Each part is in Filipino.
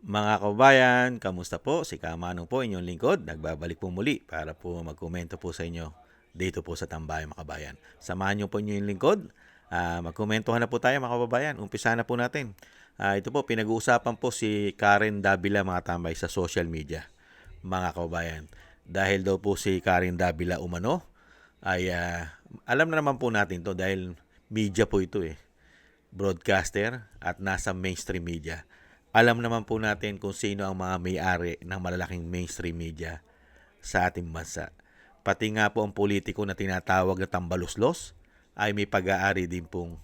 Mga kabayan, kamusta po? Si Kamanong po, inyong lingkod. Nagbabalik po muli para po magkomento po sa inyo dito po sa Tambayan mga kabayan. Samahan niyo po inyong lingkod. Magkomentohan na po tayo mga kababayan. Umpisa na po natin. Ito po, pinag-uusapan po si Karen Davila mga tambay sa social media mga kababayan. Dahil daw po si Karen Davila umano ay alam na naman po natin to dahil media po ito broadcaster at nasa mainstream media. Alam naman po natin kung sino ang mga may-ari ng malalaking mainstream media sa ating bansa. Pati nga po ang politiko na tinatawag na tambaluslos ay may pag-aari din pong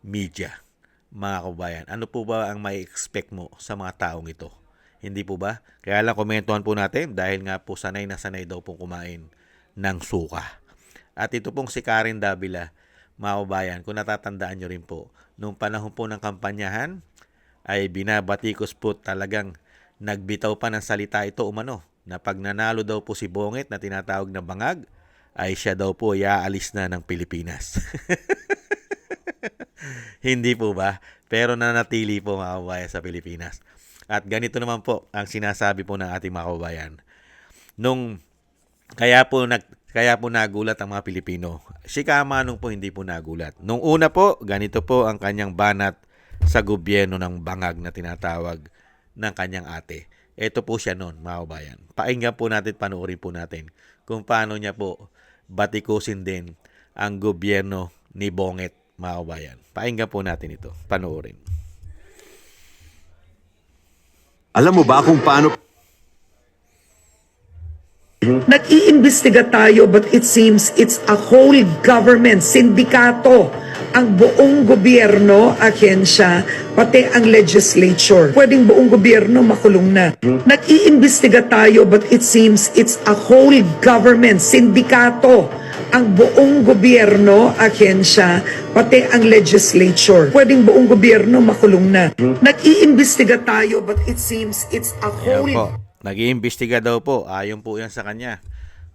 media. Mga kabayan, ano po ba ang may expect mo sa mga taong ito? Hindi po ba? Kaya lang komentuhan po natin dahil nga po sanay na sanay daw pong kumain ng suka. At ito pong si Karen Davila, mga kabayan, kung natatandaan nyo rin po, nung panahon po ng kampanyahan, ay binabatikos po talagang nagbitaw pa ng salita ito umano na pag nanalo daw po si Bonget na tinatawag na bangag, ay siya daw po iaalis na ng Pilipinas. Hindi po ba? Pero nanatili po mga kababayan sa Pilipinas. At ganito naman po ang sinasabi po ng ating mga kababayan. Nung kaya po nagulat ang mga Pilipino. Si Kamanong po hindi po nagulat. Nung una po, ganito po ang kanyang banat sa gobyerno ng bangag na tinatawag ng kanyang ate. Ito po siya noon, mga kabayan. Pakinggan po natin, panoorin po natin kung paano niya po batikusin din ang gobyerno ni Bonget, mga kabayan. Pakinggan po natin ito, panoorin. Alam mo ba kung paano Nag-iimbestiga tayo but it seems it's a whole government, sindikato, ang buong gobyerno, ahensya, pati ang legislature. Pwedeng buong gobyerno makulong na. Nag-iimbestiga tayo but it seems it's a whole government, sindikato, ang buong gobyerno, ahensya, pati ang legislature. Pwedeng buong gobyerno makulong na. Nag-iimbestiga tayo but it seems it's a Ayan whole po. Nag-iimbestiga daw po, ayon po yan sa kanya,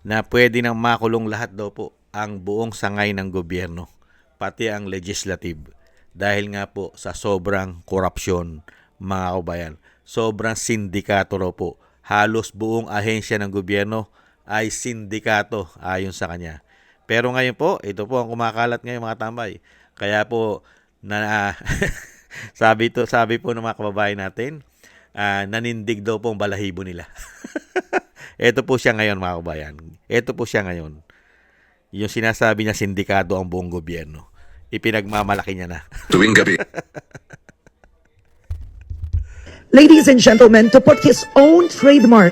na pwede nang makulong lahat daw po ang buong sangay ng gobyerno, pati ang legislative. Dahil nga po sa sobrang korupsyon, mga kabayan. Sobrang sindikato raw po. Halos buong ahensya ng gobyerno ay sindikato ayon sa kanya. Pero ngayon po, ito po ang kumakalat ngayon mga tambay. Kaya po, sabi po ng mga kababayan natin, nanindig daw po ang balahibo nila. Ito po siya ngayon mga kabayan. Ito po siya ngayon. Yung sinasabi niya sindikado ang buong gobyerno. Ipinagmamalaki niya na. tuwing gabi Ladies and gentlemen, to put his own trademark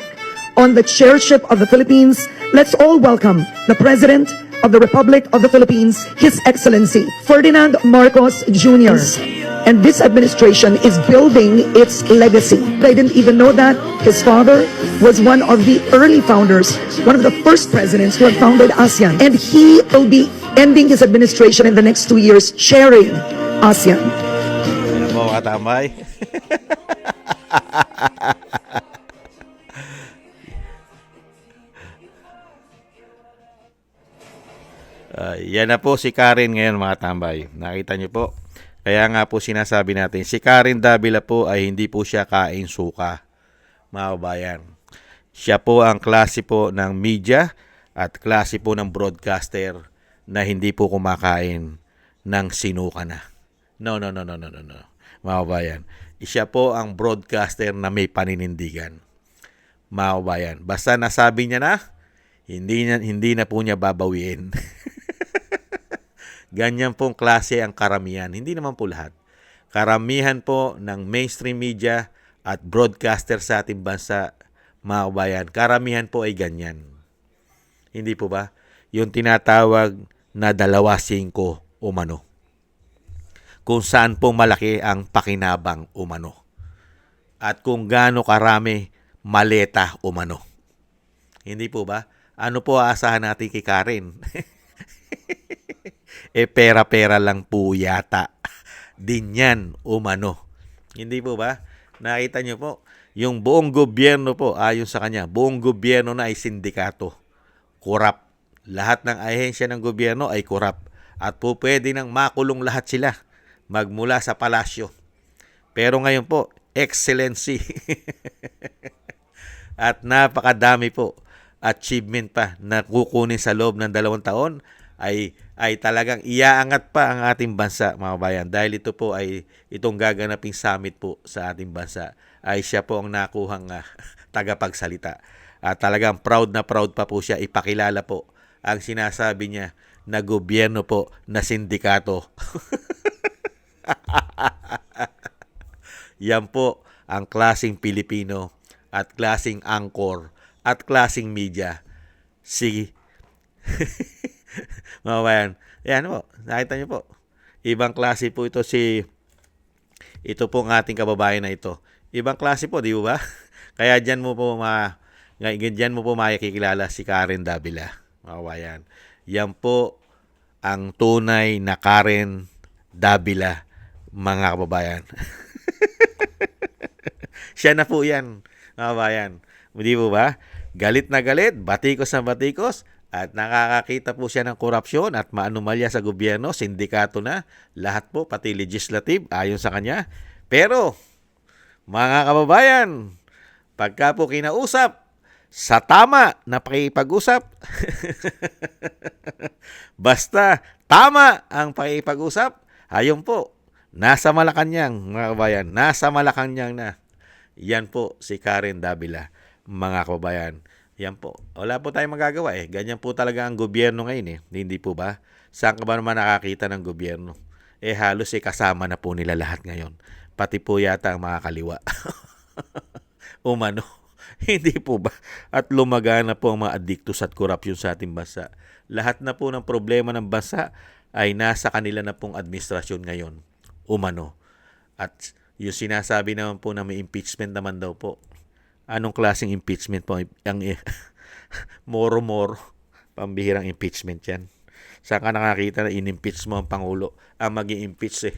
on the chairship of the Philippines, let's all welcome the President of the Republic of the Philippines, His Excellency Ferdinand Marcos Jr. And this administration is building its legacy. I didn't even know that his father was one of the early founders, one of the first presidents who had founded ASEAN. And he will be ending his administration in the next 2 years, chairing ASEAN. Ayan po katambay. Yan na po si Karen ngayon mga tambay. Nakita niyo po. Kaya nga po sinasabi natin, si Karen Davila po ay hindi po siya kain suka, mga kabayan. Siya po ang klase po ng media at klase po ng broadcaster na hindi po kumakain ng sinuka na. No. Mga kabayan. Siya po ang broadcaster na may paninindigan. Mga kabayan. Basta nasabi niya na, hindi na po niya babawiin. Ganyan pong klase ang karamihan. Hindi naman po lahat. Karamihan po ng mainstream media at broadcaster sa ating bansa, mga kabayan, karamihan po ay ganyan. Hindi po ba? Yung tinatawag na 2-5 umano. Kung saan po malaki ang pakinabang umano. At kung gaano karami maleta umano. Hindi po ba? Ano po aasahan natin kay Karen? Pera-pera lang po yata. Din yan umano. Hindi po ba? Nakita nyo po, yung buong gobyerno po, ayon sa kanya, buong gobyerno na ay sindikato. Korap. Lahat ng ahensya ng gobyerno ay korap. At po pwede nang makulong lahat sila magmula sa palasyo. Pero ngayon po, excellency. At napakadami po achievement pa na kukunin sa loob ng 2 taon ay talagang iaangat pa ang ating bansa, mga bayan. Dahil ito po ay itong gaganaping summit po sa ating bansa ay siya po ang nakuhang tagapagsalita. At talagang proud na proud pa po siya ipakilala po ang sinasabi niya na gobyerno po na sindikato. Yan po ang klaseng Pilipino at klaseng angkor at klaseng media. Si mga bayan. Yan po, nakita niyo po. Ibang klase po ito ito po ang ating kababayan na ito. Ibang klase po, di ba? Kaya diyan mo po makikilala si Karen Davila, mga bayan. Yan po ang tunay na Karen Davila, mga kababayan. Siya na po yan, mga bayan. Di po ba? Galit na galit, batikos na batikos, at nakakakita po siya ng korupsyon at maanumalya sa gobyerno, sindikato na, lahat po, pati legislative, ayon sa kanya. Pero, mga kababayan, pagka po kinausap, sa tama na pakipag-usap, basta tama ang pakipag-usap, ayon po, nasa Malacanang, mga kababayan, nasa Malacanang na. Yan po si Karen Davila, mga kababayan. Yan po. Wala po tayong magagawa eh. Ganyan po talaga ang gobyerno ngayon eh. Hindi po ba? Saan ka ba naman nakakita ng gobyerno? Halos kasama na po nila lahat ngayon. Pati po yata ang mga kaliwa. Umano. Hindi po ba? At lumagana po ang mga addictus at korupsyon sa ating bansa. Lahat na po ng problema ng bansa ay nasa kanila na pong administrasyon ngayon. Umano. At yung sinasabi naman po na may impeachment naman daw po. Anong klaseng impeachment po? Ang moro-moro. Pambihirang impeachment yan. Saan ka nakakita na in-impeach mo ang Pangulo? Ang mag-i-impeach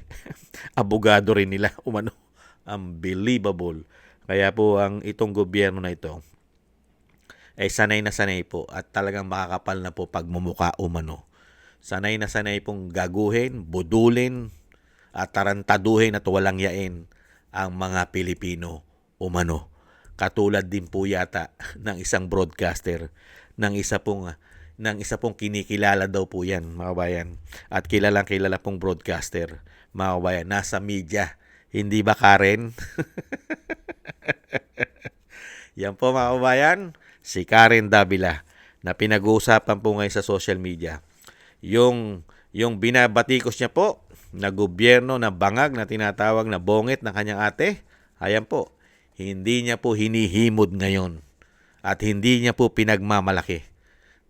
abogado rin nila. Umano. Unbelievable. Kaya po itong gobyerno na ito ay sanay na sanay po at talagang makakapal na po pagmumuka umano. Sanay na sanay pong gaguhin, budulin at tarantaduhin at walang yain ang mga Pilipino umano. Katulad din po yata ng isang broadcaster, ng isa pong kinikilala daw po yan, mga bayan. At kilala pong broadcaster, mga bayan, nasa media. Hindi ba, Karen? Yan po, mga kabayan, si Karen Davila na pinag-uusapan po ngayon sa social media. Yung binabatikos niya po na gobyerno na bangag na tinatawag na bongit ng kanyang ate, ayan po, hindi niya po hinihimod ngayon at hindi niya po pinagmamalaki.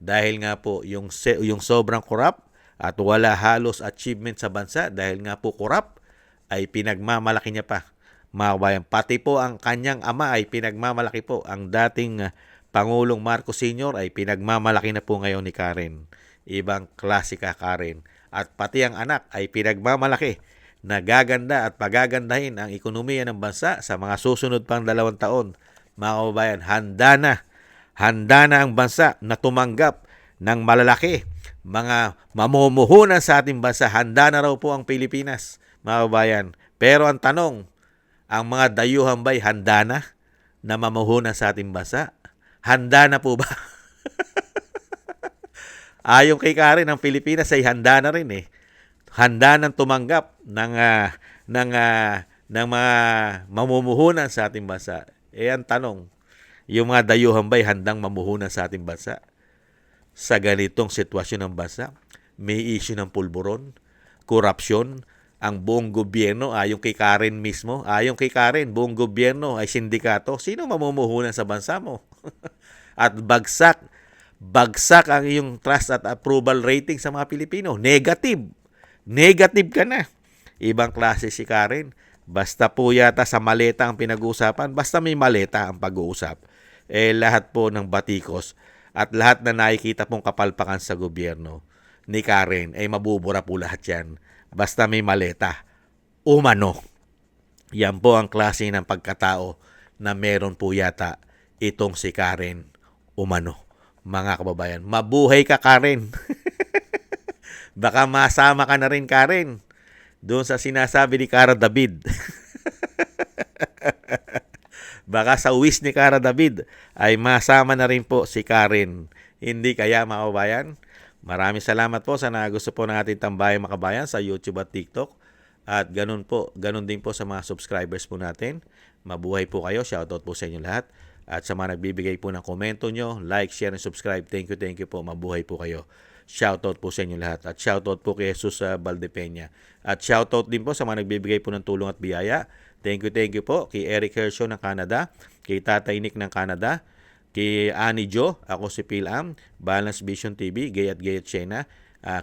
Dahil nga po yung sobrang korap at wala halos achievement sa bansa dahil nga po korap ay pinagmamalaki niya pa. Mga kabayan, pati po ang kanyang ama ay pinagmamalaki po. Ang dating Pangulong Marcos Sr. ay pinagmamalaki na po ngayon ni Karen. Ibang klasika Karen. At pati ang anak ay pinagmamalaki na gaganda at pagagandahin ang ekonomiya ng bansa sa mga susunod pang 2 taon. Mga kababayan, handa na ang bansa na tumanggap ng malalaki, mga mamumuhunan sa ating bansa. Handa na raw po ang Pilipinas, mga kababayan. Pero ang tanong, ang mga dayuhan ba'y handa na mamuhunan sa ating bansa? Handa na po ba? Ayon kay Karen, ang Pilipinas ay handa na rin eh. Handa nang tumanggap ng mga mamumuhunan sa ating bansa. Ang tanong, yung mga dayuhan ba'y handang mamuhunan sa ating bansa? Sa ganitong sitwasyon ng bansa, may issue ng pulburon, korupsyon, ang buong gobyerno, ayon kay Karen mismo, ayon kay Karen, buong gobyerno ay sindikato. Sino mamumuhunan sa bansa mo? At bagsak ang iyong trust at approval rating sa mga Pilipino. Negative ka na. Ibang klase si Karen. Basta po yata sa maleta ang pinag-uusapan, basta may maleta ang pag-uusap. Lahat po ng batikos at lahat na nakikita pong kapalpakan sa gobyerno ni Karen ay mabubura po lahat yan. Basta may maleta. Umano. Yan po ang klase ng pagkatao na meron po yata itong si Karen umano. Mga kababayan, mabuhay ka Karen. Baka masama ka na rin Karen doon sa sinasabi ni Cara David. Baka sa wish ni Kara David ay masama na rin po si Karen. Hindi kaya, mga kababayan? Maraming salamat po sa gusto po ng ating Tambayang Makabayan sa YouTube at TikTok. At ganun din po sa mga subscribers po natin. Mabuhay po kayo. Shoutout po sa inyo lahat. At sa mga nagbibigay po ng komento nyo, like, share, and subscribe. Thank you po. Mabuhay po kayo. Shoutout po sa inyo lahat. At shoutout po kay Jesus Valdepeña. At shoutout din po sa mga nagbibigay po ng tulong at biyaya. Thank you po kay Eric Hershaw ng Canada, kay Tatay Nick ng Canada, kay Annie Jo, ako si Phil Balance Vision TV, Gayat Shena,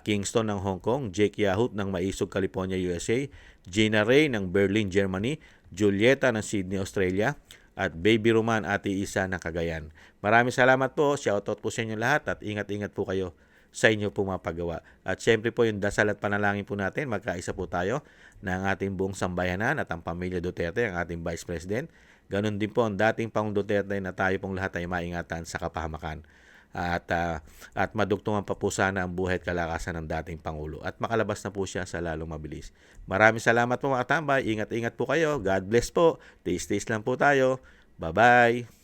Kingston ng Hong Kong, Jake Yahut ng Maisog, California, USA, Gina Ray ng Berlin, Germany, Julieta ng Sydney, Australia, at Baby Roman Ate Isa ng Cagayan. Maraming salamat po, shoutout po sa inyo lahat at ingat-ingat po kayo sa inyo pong mga paggawa. At syempre po yung dasal at panalangin po natin, magkaisa po tayo ng ating buong sambayanan at ang pamilya Duterte, ang ating Vice President. Ganon din po ang dating Pangulong Duterte na tayo pong lahat ay maingatan sa kapahamakan. At madugtungan pa po sana ang buhay at kalakasan ng dating Pangulo. At makalabas na po siya sa lalong mabilis. Maraming salamat po mga tambay. Ingat-ingat po kayo. God bless po. Taste lang po tayo. Bye-bye.